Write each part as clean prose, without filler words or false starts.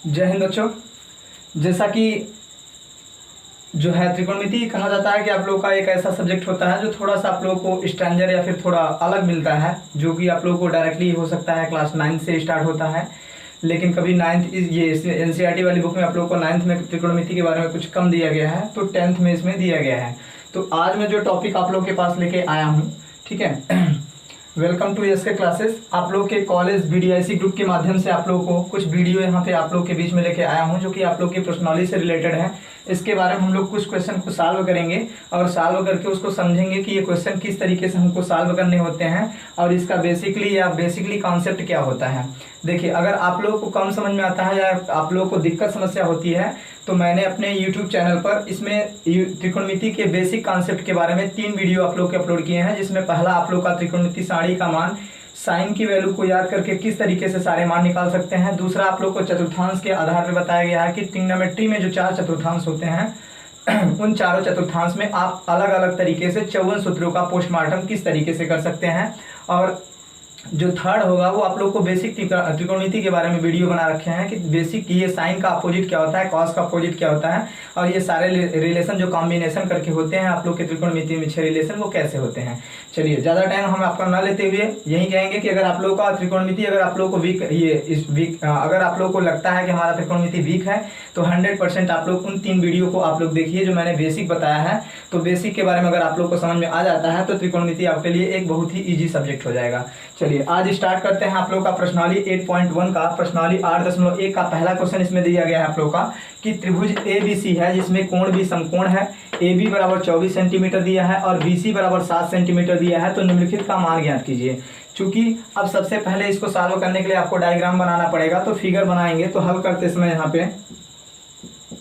जय हिंद बच्चों। जैसा कि जो है त्रिकोणमिति कहा जाता है कि आप लोगों का एक ऐसा सब्जेक्ट होता है जो थोड़ा सा आप लोगों को स्टैंडर्ड या फिर थोड़ा अलग मिलता है, जो कि आप लोगों को डायरेक्टली हो सकता है क्लास 9 से स्टार्ट होता है, लेकिन कभी नाइन्थ ये एनसीईआरटी वाली बुक में आप लोगों को 9th में त्रिकोणमिति के बारे में कुछ कम दिया गया है, तो 10th में इसमें दिया गया है। तो आज मैं जो टॉपिक आप लोगों के पास लेके आया हूँ, ठीक है, वेलकम टू एसके क्लासेस। आप लोग के कॉलेज बीडीआईसी ग्रुप के माध्यम से आप लोगों को कुछ वीडियो यहाँ पे आप लोग के बीच में लेके आया हूँ, जो कि आप लोग की पर्सनॉलिटी से रिलेटेड है। इसके बारे में हम लोग कुछ क्वेश्चन को सॉल्व करेंगे और सॉल्व करके उसको समझेंगे कि ये क्वेश्चन किस तरीके से हमको सॉल्व करने होते हैं और इसका बेसिकली कॉन्सेप्ट क्या होता है। देखिए, अगर आप लोगों को कम समझ में आता है या आप लोगों को दिक्कत समस्या होती है, तो मैंने अपने YouTube चैनल पर इसमें त्रिकोणमिति के बेसिक कॉन्सेप्ट के बारे में 3 वीडियो आप लोग के अपलोड किए हैं, जिसमें पहला आप लोग का त्रिकोणमिति सारणी का मान, साइन की वैल्यू को याद करके किस तरीके से सारे मान निकाल सकते हैं। दूसरा आप लोग को चतुर्थांश के आधार पर बताया गया है कि ट्रिग्नोमेट्री में जो 4 चतुर्थांश होते हैं उन चारों चतुर्थांश में आप अलग अलग तरीके से 54 सूत्रों का पोस्टमार्टम किस तरीके से कर सकते हैं। और जो थर्ड होगा वो आप लोग को बेसिक त्रिकोणमिति के बारे में वीडियो बना रखे हैं कि बेसिक ये साइन का अपोजिट क्या होता है, कॉस का अपोजिट क्या होता है, और ये सारे रिलेशन जो कॉम्बिनेशन करके होते हैं आप लोग के त्रिकोणमिति में 6 रिलेशन वो कैसे होते हैं। चलिए, ज़्यादा टाइम हम आपका ना लेते हुए यही कहेंगे कि अगर आप लोगों का त्रिकोणमिति अगर आप लोग को अगर आप लोग को लगता है कि हमारा त्रिकोणमिति वीक है, तो 100% आप लोग उन 3 वीडियो को आप लोग देखिए जो मैंने बेसिक बताया है। तो बेसिक के बारे में अगर आप लोग को समझ में आ जाता है तो त्रिकोणमिति आपके लिए एक बहुत ही ईजी सब्जेक्ट हो जाएगा। चलिए, आज स्टार्ट करते हैं आप लोग का प्रश्नावली 8.1 का प्रश्नावली 8.1 का पहला क्वेश्चन इसमें दिया गया है आप लोग का कि त्रिभुज ABC है जिसमें कोण भी समकोण है, AB बराबर 24 सेंटीमीटर दिया है और BC बराबर 7 सेंटीमीटर दिया है, तो निम्नलिखित का मान ज्ञात कीजिए। चूंकि अब सबसे पहले इसको सॉल्व करने के लिए आपको डायग्राम बनाना पड़ेगा, तो फिगर बनाएंगे। तो हल करते समय यहाँ पे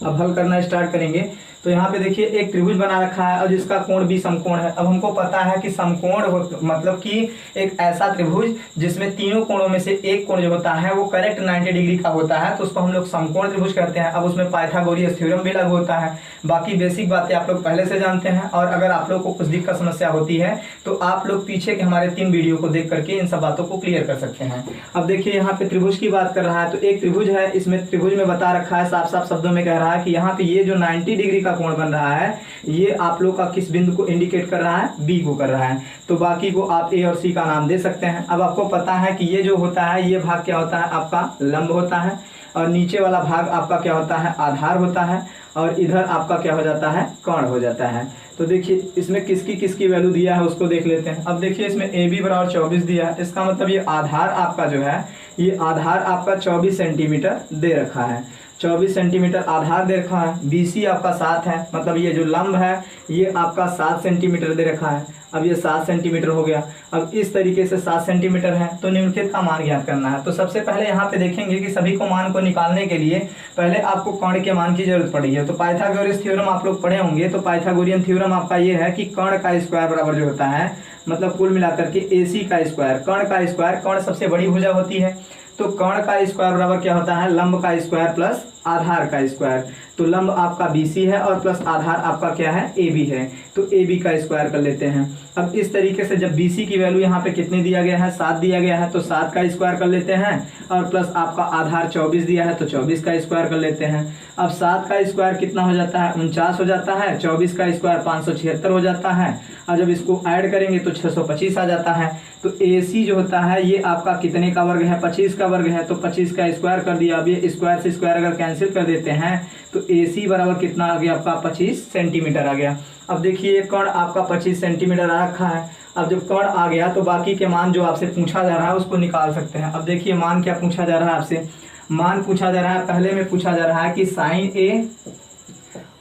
अब हल करना स्टार्ट करेंगे। तो यहाँ पे देखिए एक त्रिभुज बना रखा है और जिसका कोण भी समकोण है। अब हमको पता है कि समकोण मतलब कि एक ऐसा त्रिभुज जिसमें तीनों कोणों में से एक कोण जो होता है वो करेक्ट 90 डिग्री का होता है, तो उसको हम लोग समकोण त्रिभुज कहते हैं। अब उसमें पाइथागोरस थ्योरम भी लागू होता है। बाकी बेसिक बातें आप लोग पहले से जानते हैं, और अगर आप लोग को कुछ दिक्कत समस्या होती है तो आप लोग पीछे के हमारे 3 वीडियो को देख करके इन सब बातों को क्लियर कर सकते हैं। अब देखिए, यहाँ पे त्रिभुज की बात कर रहा है, तो एक त्रिभुज है, इसमें त्रिभुज में बता रखा है, साफ साफ शब्दों में कह रहा है कि यहाँ पे ये जो 90 डिग्री का कोण बन रहा है ये आप लोग का किस बिंदु को इंडिकेट कर रहा है, बी को कर रहा है। तो बाकी को आप ए और सी का नाम दे सकते हैं। अब आपको पता है कि ये जो होता है ये भाग क्या होता है, आपका लंब होता है, और नीचे वाला भाग आपका क्या होता है, आधार होता है, और इधर आपका क्या हो जाता है, कर्ण हो जाता है। तो देखिए इसमें किसकी किसकी वैल्यू दिया है उसको देख लेते हैं। अब देखिए इसमें AB बराबर 24 दिया है, इसका मतलब ये आधार आपका जो है, ये आधार आपका 24 सेंटीमीटर दे रखा है। 24 सेंटीमीटर आधार दे रखा है। BC आपका 7 है, मतलब ये जो लंब है ये आपका 7 सेंटीमीटर दे रखा है। अब ये 7 सेंटीमीटर हो गया। अब इस तरीके से 7 सेंटीमीटर है, तो निम्नलिखित का मान ज्ञात करना है। तो सबसे पहले यहाँ पे देखेंगे कि सभी को मान को निकालने के लिए पहले आपको कर्ण के मान की जरूरत पड़ी है। तो पाइथागोरस थ्योरम आप लोग पढ़े होंगे। तो पाइथागोरियन थ्योरम आपका ये है कि कर्ण का स्क्वायर बराबर जो होता है, मतलब कुल मिलाकर के AC का स्क्वायर, कर्ण का स्क्वायर, कर्ण सबसे बड़ी भुजा होती है, तो कर्ण का स्क्वायर बराबर क्या होता है, लंब का स्क्वायर प्लस आधार का स्क्वायर। तो लंब आपका BC है और प्लस आधार आपका क्या है, AB है, तो AB का स्क्वायर कर लेते हैं। अब इस तरीके से जब BC की वैल्यू यहाँ पे कितनी दिया गया है, 7 दिया गया है, तो 7 का स्क्वायर कर लेते हैं, और प्लस आपका आधार 24 दिया है तो 24 का स्क्वायर कर लेते हैं। अब 7 का स्क्वायर कितना हो जाता है, 49 हो जाता है, 24 का स्क्वायर 576 हो जाता है, और जब इसको ऐड करेंगे तो 625 आ जाता है। तो AC जो होता है ये आपका कितने का वर्ग है, 25 का वर्ग है, तो 25 का स्क्वायर कर दिया। अब ये स्क्वायर से स्क्वायर अगर कैंसिल कर देते हैं तो AC बराबर कितना आ गया आपका, 25 सेंटीमीटर आ गया। अब देखिए कर्ण आपका 25 सेंटीमीटर आ रखा है। अब जब कर्ण आ गया तो बाकी के मान जो आपसे पूछा जा रहा है उसको निकाल सकते हैं। अब देखिए मान क्या पूछा जा रहा है आपसे, मान पूछा जा रहा है, पहले में पूछा जा रहा है कि साइन A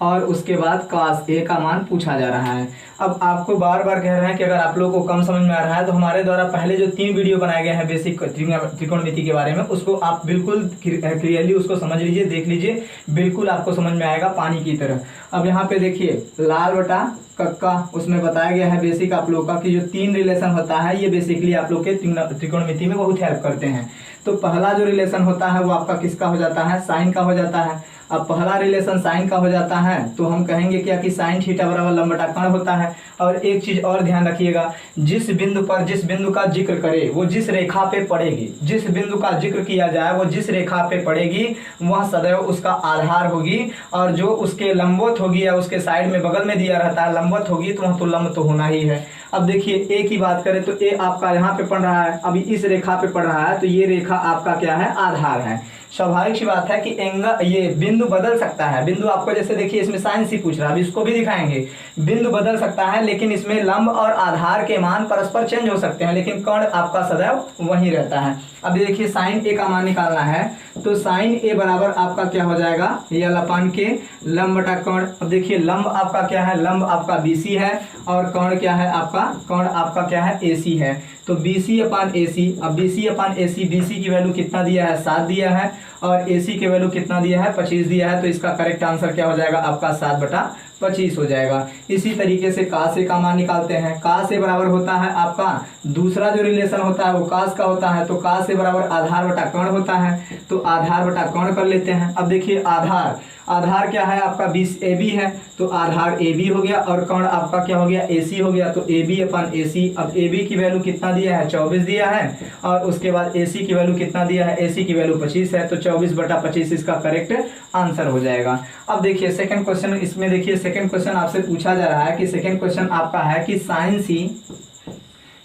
और उसके बाद cos A का मान पूछा जा रहा है। अब आपको बार बार कह रहे हैं कि अगर आप लोगों को कम समझ में आ रहा है तो हमारे द्वारा पहले जो 3 वीडियो बनाए गए हैं बेसिक त्रिकोणमिति के बारे में, उसको आप बिल्कुल क्लियरली उसको समझ लीजिए, देख लीजिए, बिल्कुल आपको समझ में आएगा पानी की तरह। अब यहाँ पे देखिए लाल बटा कक्का, उसमें बताया गया है बेसिक आप लोग का कि जो 3 रिलेशन होता है ये बेसिकली आप लोग के त्रिकोणमिति में बहुत हेल्प करते हैं। तो पहला जो रिलेशन होता है वो आपका किसका हो जाता है, साइन का हो जाता है। अब पहला रिलेशन साइन का हो जाता है तो हम कहेंगे क्या कि साइन थीटा बराबर लंब बटा कर्ण होता है। और एक चीज और ध्यान रखिएगा, जिस बिंदु का जिक्र करे वो जिस रेखा पे पड़ेगी, जिस बिंदु का जिक्र किया जाए वो जिस रेखा पे पड़ेगी वह सदैव उसका आधार होगी, और जो उसके लंबवत होगी या उसके साइड में बगल में दिया रहता है लंबवत होगी तो वह तो लंब तो होना ही है। अब देखिए ए की बात करें तो ए आपका यहाँ पे पड़ रहा है, अभी इस रेखा पे पड़ रहा है तो ये रेखा आपका क्या है, आधार है। स्वाभाविक सी बात है कि एंगल ये बिंदु बदल सकता है, बिंदु आपको जैसे देखिए इसमें साइन सी पूछ रहा है, अभी इसको भी दिखाएंगे, बिंदु बदल सकता है लेकिन इसमें लंब और आधार के मान परस्पर चेंज हो सकते हैं लेकिन कर्ण आपका सदैव वही रहता है। अब देखिए साइन ए का मान निकालना है तो साइन ए बराबर आपका क्या हो जाएगा, ये लपान के लंब बटा कर्ण। अब देखिए लंब आपका क्या है, लंब आपका बीसी है और कर्ण क्या है आपका, कर्ण आपका क्या है एसी है। तो बीसी अपान एसी, अब बीसी अपान एसी, बीसी की वैल्यू कितना दिया है 7 दिया है और एसी की वैल्यू कितना दिया है 25 दिया है, तो इसका करेक्ट आंसर क्या हो जाएगा आपका 7/25 हो जाएगा। इसी तरीके से कास ए का मान निकालते हैं, कास ए बराबर होता है आपका दूसरा जो रिलेशन होता है वो कास का होता है, तो कास ए बराबर आधार बटा कर्ण होता है, तो आधार बटा कर्ण कर लेते हैं। अब देखिए आधार, आधार क्या है आपका 20 AB है तो आधार AB हो गया और कर्ण आपका क्या हो गया AC हो गया, तो AB अपान AC। अब AB की वैल्यू कितना दिया है 24 दिया है और उसके बाद AC की वैल्यू कितना दिया है, AC की वैल्यू 25 है, तो 24/25 इसका करेक्ट आंसर हो जाएगा। अब देखिए सेकंड क्वेश्चन, इसमें देखिए सेकंड क्वेश्चन आपसे पूछा जा रहा है कि सेकंड क्वेश्चन आपका है कि साइन सी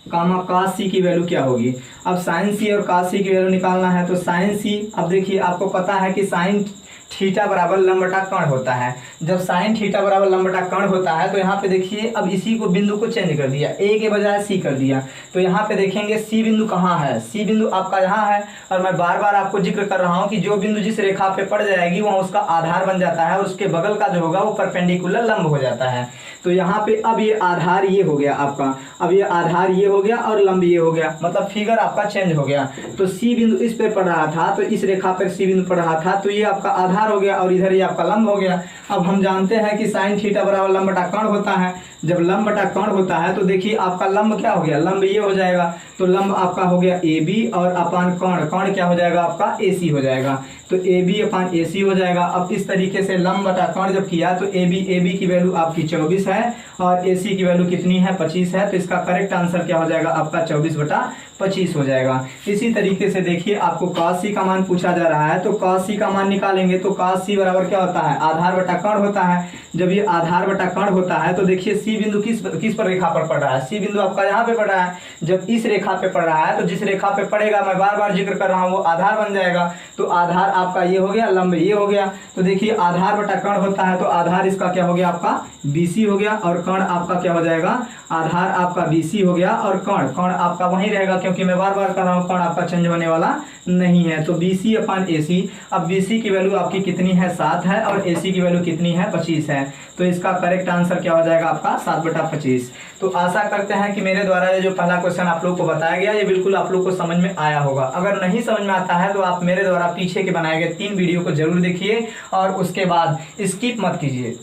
कामा कास सी की वैल्यू क्या होगी। अब साइन सी और कास सी की वैल्यू निकालना है तो साइन सी, अब देखिए आपको पता है कि साइन थीटा बराबर लंब बटा कर्ण होता है। जब साइन थीटा बराबर लंब बटा कर्ण होता है तो यहाँ पे देखिए अब इसी को बिंदु को चेंज कर दिया, ए के बजाय सी कर दिया, तो यहाँ पे देखेंगे सी बिंदु कहाँ है, सी बिंदु आपका यहाँ है। और मैं बार बार आपको जिक्र कर रहा हूँ कि जो बिंदु जिस रेखा पे पड़ जाएगी वहाँ उसका आधार बन जाता है और उसके बगल का जो होगा वो परपेंडिकुलर लंब हो जाता है। तो यहाँ पे अब ये आधार ये हो गया आपका, अब ये आधार ये हो गया और लंब ये हो गया, मतलब फिगर आपका चेंज हो गया। तो सी बिंदु इस पे पड़ रहा था तो इस रेखा पर सी बिंदु पड़ रहा था तो ये आपका आधार हो गया और इधर ये आपका लंब हो गया। अब हम जानते हैं कि साइन थीटा बराबर लंब बटा कर्ण होता है। जब लंब बटा कर्ण होता है तो देखिए आपका लंब क्या हो गया, लंब ये हो जाएगा, तो लंब आपका हो गया AB और अपान कर्ण, कर्ण क्या हो जाएगा आपका AC हो जाएगा, तो AB अपान AC हो जाएगा। अब इस तरीके से लंब बटा कर्ण जब किया तो AB की वैल्यू आपकी 24 है और AC की वैल्यू कितनी है 25 है, तो इसका करेक्ट आंसर क्या हो जाएगा आपका 24/25 हो जाएगा। इसी तरीके से देखिए आपको cos C का मान पूछा जा रहा है तो cos C का मान निकालेंगे तो cos C बराबर क्या होता है, आधार बटा कर्ण होता है। जब ये आधार बटा कर्ण होता है तो देखिए सी बिंदु किस पर रेखा पर पड़ रहा है, सी बिंदु आपका यहाँ पे पड़ रहा है। जब इस रेखा पे पड़ रहा है तो जिस रेखा पे पड़ेगा मैं बार बार जिक्र कर रहा हूँ वो आधार बन जाएगा, तो आधार आपका ये हो गया, लंब ये हो गया। तो देखिए आधार बटा कर्ण होता है तो आधार इसका क्या हो गया आपका BC हो गया और कर्ण आपका क्या हो जाएगा, आधार आपका BC हो गया और कर्ण आपका वहीं रहेगा क्योंकि मैं बार बार कर रहा हूँ कर्ण आपका चेंज होने वाला नहीं है। तो BC अपान AC, अब BC की वैल्यू आपकी कितनी है 7 है और AC की वैल्यू कितनी है 25 है, तो इसका करेक्ट आंसर क्या हो जाएगा आपका 7/25। तो आशा करते हैं कि मेरे द्वारा ये जो पहला क्वेश्चन आप लोग को बताया गया ये बिल्कुल आप लोग को समझ में आया होगा। अगर नहीं समझ में आता है तो आप मेरे द्वारा पीछे के बनाए गए 3 वीडियो को जरूर देखिए और उसके बाद स्किप मत कीजिए,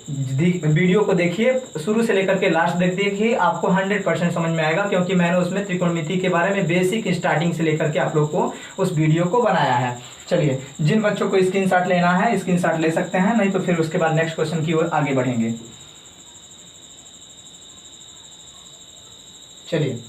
वीडियो को देखिए शुरू से लेकर के लास्ट तक देखिए, आपको 100% समझ में आएगा क्योंकि मैंने उसमें त्रिकोणमिति के बारे में बेसिक स्टार्टिंग से लेकर के आप लोग को उस वीडियो को बनाया है। चलिए जिन बच्चों को स्क्रीनशॉट लेना है स्क्रीनशॉट ले सकते हैं, नहीं तो फिर उसके बाद नेक्स्ट क्वेश्चन की ओर आगे बढ़ेंगे। चलिए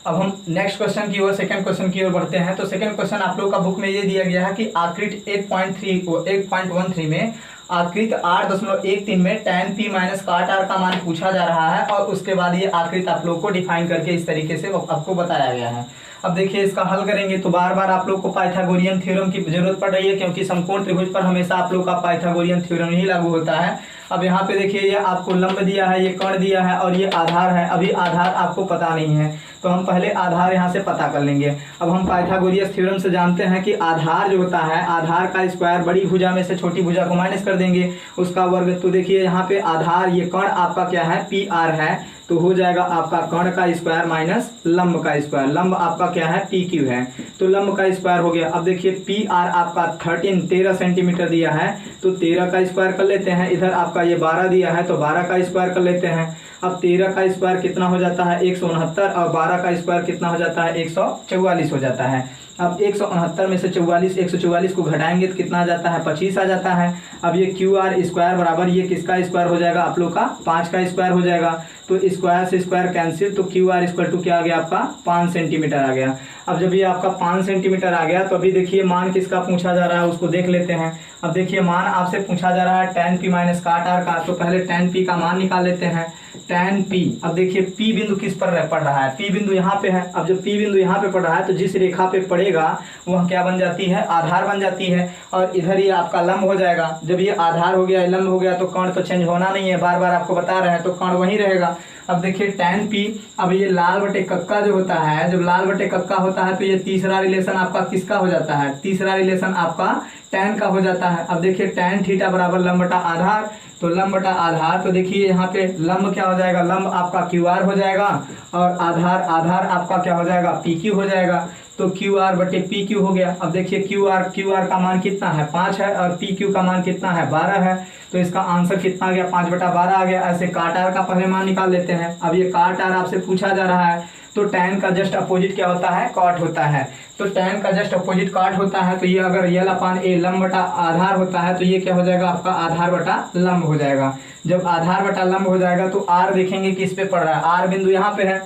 अब हम नेक्स्ट क्वेश्चन की ओर, सेकंड क्वेश्चन की ओर बढ़ते हैं। तो सेकंड क्वेश्चन आप लोग का बुक में ये दिया गया है कि आकृति 8.13 में आकृति 8.13 में tan p माइनस काट r का मान पूछा जा रहा है और उसके बाद ये आकृति आप लोग को डिफाइन करके इस तरीके से आपको बताया गया है। अब देखिए इसका हल करेंगे तो बार बार आप लोग को पाइथागोरियन थ्योरम की जरूरत पड़ रही है क्योंकि समकोण त्रिभुज पर हमेशा आप लोग का पाइथागोरियन थ्योरम ही लागू होता है। अब यहाँ पे देखिए ये आपको लंब दिया है, ये कर्ण दिया है और ये आधार है। अभी आधार आपको पता नहीं है तो हम पहले आधार यहाँ से पता कर लेंगे। अब हम पाइथागोरियस थ्योरम से जानते हैं कि आधार जो होता है, आधार का स्क्वायर बड़ी भुजा में से छोटी भुजा को माइनस कर देंगे उसका वर्ग। तो देखिए यहाँ पे आधार ये कर्ण आपका क्या है PR है, तो हो जाएगा आपका कर्ण का स्क्वायर माइनस लंब का स्क्वायर, लंब आपका क्या है PQ है, तो लंब का स्क्वायर हो गया। अब देखिए PR आपका 13 सेंटीमीटर दिया है तो 13 का स्क्वायर कर लेते हैं, इधर आपका ये 12 दिया है तो 12 का स्क्वायर कर लेते हैं। अब 13 का स्क्वायर कितना हो जाता है 169, और 12 का स्क्वायर कितना हो जाता है 144 हो जाता है। अब 169 में से 144 को घटाएंगे तो कितना आ जाता है 25 आ जाता है। अब ये क्यू आर स्क्वायर बराबर ये किसका स्क्वायर हो जाएगा आप लोग का 5 का स्क्वायर हो जाएगा। तो स्क्वायर से स्क्वायर कैंसिल, तो क्यू आर इक्वल टू क्या आ गया आपका 5 सेंटीमीटर आ गया। अब जब ये आपका 5 सेंटीमीटर आ गया तो अभी देखिए मान किसका पूछा जा रहा है उसको देख लेते हैं। अब देखिए मान आपसे पूछा जा रहा है tan p माइनस काट r का, तो पहले tan p का मान निकाल लेते हैं। tan p, अब देखिए p बिंदु किस पर पड़ रहा है, p बिंदु यहाँ पे है। अब जब p बिंदु यहाँ पे पड़ रहा है तो जिस रेखा पे पड़ेगा वह क्या बन जाती है आधार बन जाती है, और इधर ये आपका लंब हो जाएगा। जब ये आधार हो गया लंब हो गया तो कोण तो चेंज होना नहीं है, बार बार आपको बता रहे हैं, तो कोण वहीं रहेगा। अब देखिए tan p, अब ये लाल बटे कक्का जो होता है, जब लाल बटे कक्का होता है तो ये तीसरा रिलेशन आपका किसका हो जाता है, तीसरा रिलेशन आपका tan का हो जाता है। अब देखिए tan थीटा बराबर लंब बटा आधार, तो लंब बटा आधार, तो देखिए यहाँ पे लंब क्या हो जाएगा, लंब आपका क्यू आर हो जाएगा, और आधार आपका क्या हो जाएगा पी क्यू हो जाएगा। तो क्यू आर बटे पी क्यू हो गया। अब देखिए क्यू आर का मान कितना है 5 है, और पी क्यू का मान कितना है 12 है, तो इसका आंसर कितना आ गया 5/12 आ गया। ऐसे काट आर का पहले मान निकाल लेते हैं। अब ये काट आर आपसे पूछा जा रहा है, तो tan का जस्ट अपोजिट क्या होता है कॉट होता है, तो tan का जस्ट अपोजिट कॉट होता है। तो ये अगर यल अपान ए लंब बटा आधार होता है तो ये क्या हो जाएगा आपका आधार बटा लंब हो जाएगा। जब आधार बटा लंब हो जाएगा तो आर देखेंगे किस पे पड़ रहा है, आर बिंदु यहाँ पे है।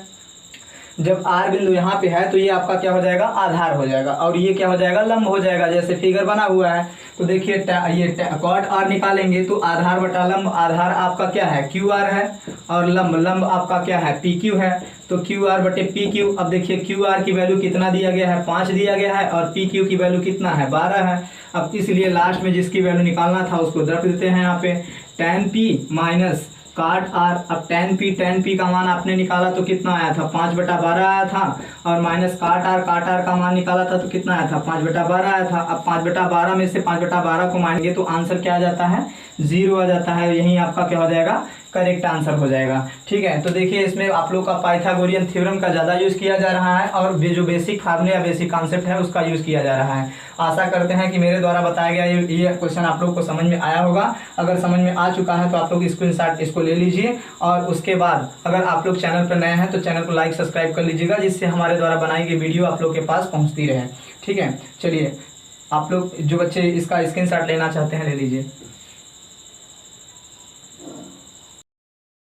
जब आर बिंदु यहाँ पे है तो ये आपका क्या हो जाएगा आधार हो जाएगा, और ये क्या हो जाएगा लंब हो जाएगा, जैसे फिगर बना हुआ है। तो देखिए ये कॉट आर निकालेंगे तो आधार बटा लंब, आधार आपका क्या है क्यू आर है, और लंब आपका क्या है पी क्यू है, तो क्यू आर बटे पी क्यू। अब देखिए क्यू आर की वैल्यू कितना दिया गया है 5 दिया गया है, और पी क्यू की वैल्यू कितना है 12 है। अब इसलिए लास्ट में जिसकी वैल्यू निकालना था उसको रख देते हैं यहाँ पे, tan p माइनस काट आर। अब tan p का मान आपने निकाला तो कितना आया था 5/12 आया था, और माइनस काट आर का मान निकाला था तो कितना आया था 5/12 आया था। अब 5/12 में से 5/12 को मानेंगे तो आंसर क्या आ जाता है 0 आ जाता है, यही आपका क्या हो जाएगा करेक्ट आंसर हो जाएगा। ठीक है, तो देखिए इसमें आप लोग का पाइथागोरियन थ्योरम का ज़्यादा यूज़ किया जा रहा है, और जो बेसिक फार्मूले या बेसिक कॉन्सेप्ट है उसका यूज़ किया जा रहा है। आशा करते हैं कि मेरे द्वारा बताया गया ये क्वेश्चन आप लोग को समझ में आया होगा। अगर समझ में आ चुका है तो आप लोग स्क्रीनशॉट इसको ले लीजिए, और उसके बाद अगर आप लोग चैनल पर नए हैं तो चैनल को लाइक सब्सक्राइब कर लीजिएगा, जिससे हमारे द्वारा बनाई गई वीडियो आप लोग के पास पहुँचती रहे। ठीक है, चलिए आप लोग जो बच्चे इसका स्क्रीनशॉट लेना चाहते हैं ले लीजिए।